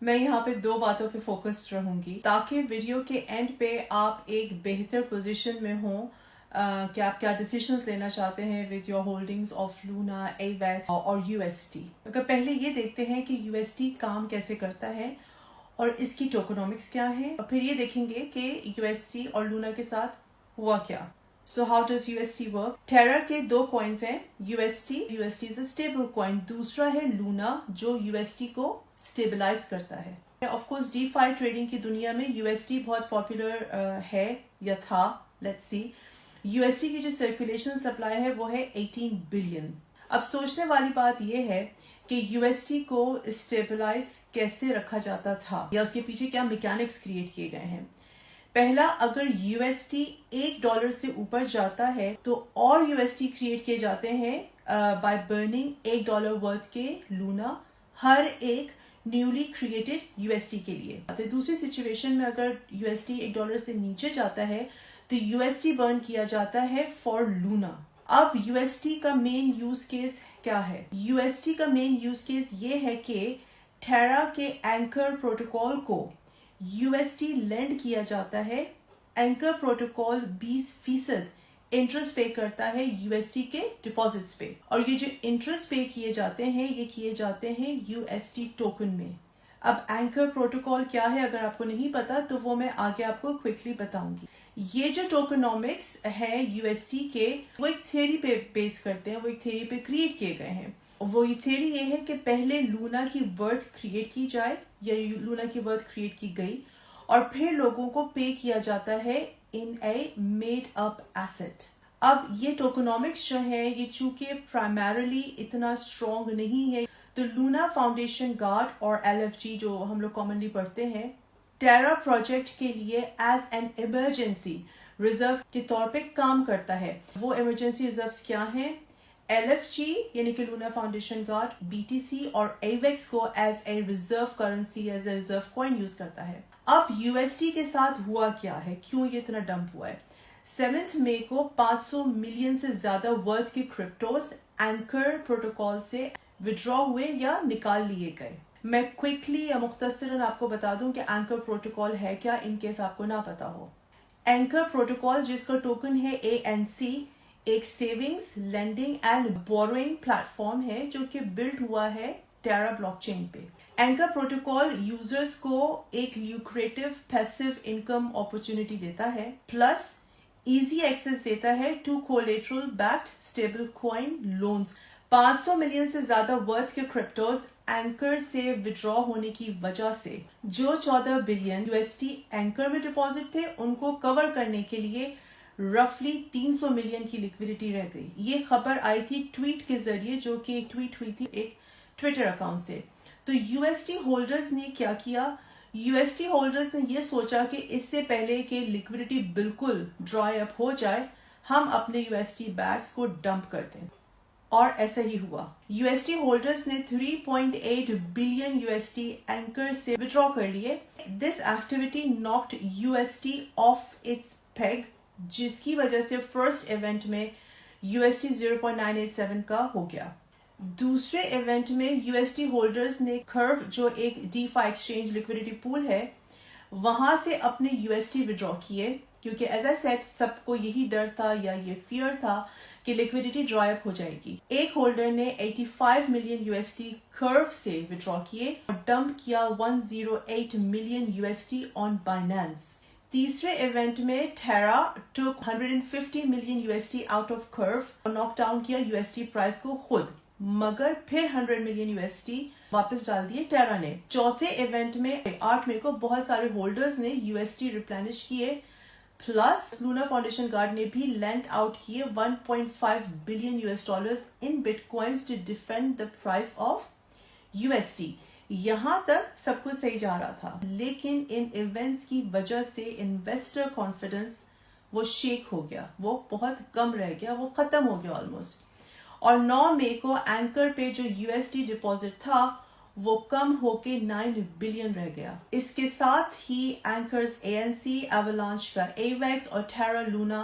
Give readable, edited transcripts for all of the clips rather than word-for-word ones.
میں یہاں پہ دو باتوں پہ فوکس رہوں گی تاکہ ویڈیو کے اینڈ پہ آپ ایک بہتر پوزیشن میں ہوں کہ آپ کیا ڈیسیشنز لینا چاہتے ہیں with your holdings of Luna, AVAX اور UST. اگر پہلے یہ دیکھتے ہیں کہ UST کام کیسے کرتا ہے اور اس کی ٹوکنومکس کیا ہے، اور پھر یہ دیکھیں گے کہ UST اور لونا کے ساتھ ہوا کیا. So how does UST work? Terra کے دو کوائنس ہیں، UST is a stable coin، دوسرا ہے لونا جو UST کو اسٹیبلائز کرتا ہے. Of course DeFi trading کی دنیا میں UST بہت پاپولر ہے یا تھا. لیٹس سی UST کی جو سرکولیشن سپلائی ہے وہ ہے 18 بلین. اب سوچنے والی بات یہ ہے کہ UST کو اسٹیبلائز کیسے رکھا جاتا تھا یا اس کے پیچھے کیا میکینکس کریٹ کیے گئے ہیں. پہلا، اگر UST $1 سے اوپر جاتا ہے تو اور UST کریٹ کیے جاتے ہیں بائی برننگ $1 ورتھ کے لونا ہر ایک نیولی کریٹڈ UST کے لیے. دوسری سچویشن میں اگر UST $1 سے نیچے جاتا ہے تو UST برن کیا جاتا ہے فار لونا. اب UST کا مین یوز کیس کیا ہے؟ UST کا مین یوز کیس یہ ہے کہ ٹیرا کے اینکر پروٹوکول کو UST لینڈ کیا جاتا ہے. اینکر پروٹوکول 20% انٹرسٹ پے کرتا ہے UST کے ڈپازٹس پہ، اور یہ جو انٹرسٹ پے کیے جاتے ہیں یہ کیے جاتے ہیں UST ٹوکن میں. اب اینکر پروٹوکول کیا ہے اگر آپ کو نہیں پتا تو وہ میں آگے آپ کو کوئکلی بتاؤں گی. یہ جو ٹوکنومکس ہے UST کے وہ ایک تھیوری پہ بیس کرتے ہیں، وہ ایک تھیوری پہ کریٹ کیے گئے ہیں. وہ تھیوری یہ ہے کہ پہلے لونا کی ورتھ کریٹ کی جائے یا لونا کی ورتھ کریٹ کی گئی اور پھر لوگوں کو پے کیا جاتا ہے ان اے میڈ اپ ایسٹ. اب یہ ٹوکنومکس جو ہے یہ چونکہ پرائمرلی اتنا اسٹرانگ نہیں ہے تو لونا فاؤنڈیشن گارڈ اور LFG جو ہم لوگ کامنلی پڑھتے ہیں ٹیرا پروجیکٹ کے لیے ایز این ایمرجنسی ریزرو کے طور پہ کام کرتا ہے. وہ ایمرجنسی ریزروز کیا ہیں؟ LFG یعنی کہ لونا فاؤنڈیشن گارڈ BTC اور AVAX کو as a reserve currency as a reserve coin use کرتا ہے. اب UST کے ساتھ ہوا کیا ہے، کیوں یہ اتنا ڈمپ ہوا ہے؟ 7 مئی کو 500 ملین سے زیادہ ورتھ کے کرپٹوز اینکر پروٹوکول سے وڈرا ہوئے یا نکال لیے گئے. میں کوئکلی یا مختصراً آپ کو بتا دوں کہ اینکر پروٹوکول ہے کیا ان کیس آپ کو نہ پتا ہو. اینکر پروٹوکول جس کا ٹوکن ہے ANC ایک savings, lending and borrowing plate form ہے جو کہ بلڈ ہوا ہے ٹیرا بلاک چین پہ. اینکر پروٹوکول یوزرز کو ایک لیوکریٹو پیسو انکم اپرچونٹی دیتا ہے پلس ایزی ایکسس دیتا ہے to collateral backed stablecoin loans. 500 million سے زیادہ ورتھ کے کرپٹوز اینکر سے وڈرا ہونے کی وجہ سے جو 14 بلین UST اینکر میں ڈپازٹ تھے ان کو کور کرنے کے لیے رفلی 300 ملین کی لیکوڈیٹی رہ گئی. یہ خبر آئی تھی ٹویٹ کے ذریعے جو کہ ایک ٹویٹ ہوئی تھی ایک ٹویٹر اکاؤنٹ سے. تو UST ہولڈرز نے کیا کیا؟ UST ہولڈرز نے یہ سوچا کہ اس سے پہلے کہ لیکوڈیٹی بالکل ڈرائی اپ ہو جائے ہم اپنے UST بیگز کو ڈمپ کر دیں، اور ایسا ہی ہوا. UST ہولڈرز نے 3.8 بلین UST اینکر سے وڈرا کر لیے. This activity knocked UST off its peg جس کی وجہ سے فرسٹ ایونٹ میں UST 0.987 کا ہو گیا. دوسرے ایونٹ میں UST ہولڈرز نے کرو جو ایک ڈی فائی ایکسچینج لیکوڈیٹی پول ہے وہاں سے اپنے UST وڈرا کیے کیونکہ ایز اے سیٹ سب کو یہی ڈر تھا یا یہ فیئر تھا کہ لیکوڈیٹی ڈرائی اپ ہو جائے گی. ایک ہولڈر نے 85 ملین UST کرو سے وڈرا کیے اور ڈمپ کیا 108 ملین UST آن بائنانس. تیسرے ایونٹ میں ٹیرا ٹوک 150 ملین UST آؤٹ آف کرو اور ناک ڈاؤن کیا UST پرائز کو خود، مگر پھر 100 ملین UST واپس ڈال دیے ٹیرا نے. چوتھے ایونٹ میں 8 مئی کو بہت سارے ہولڈرز نے UST ریپلینش کیے پلس لونا فاؤنڈیشن گارڈ نے بھی لینڈ آؤٹ کیے 1.5 billion $US in bitcoins to defend the price of UST. یہاں تک سب کچھ صحیح جا رہا تھا لیکن ان ایونٹس کی وجہ سے انویسٹر کانفیڈنس وہ شیک ہو گیا، وہ بہت کم رہ گیا، وہ ختم ہو گیا آلموسٹ. اور 9 مئی کو اینکر پہ جو UST ڈپازٹ تھا وہ کم ہو کے 9 بلین رہ گیا. اس کے ساتھ ہی اینکرز ANC، ایولانچ کا AVAX اور ٹیرا لونا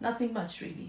nothing much really.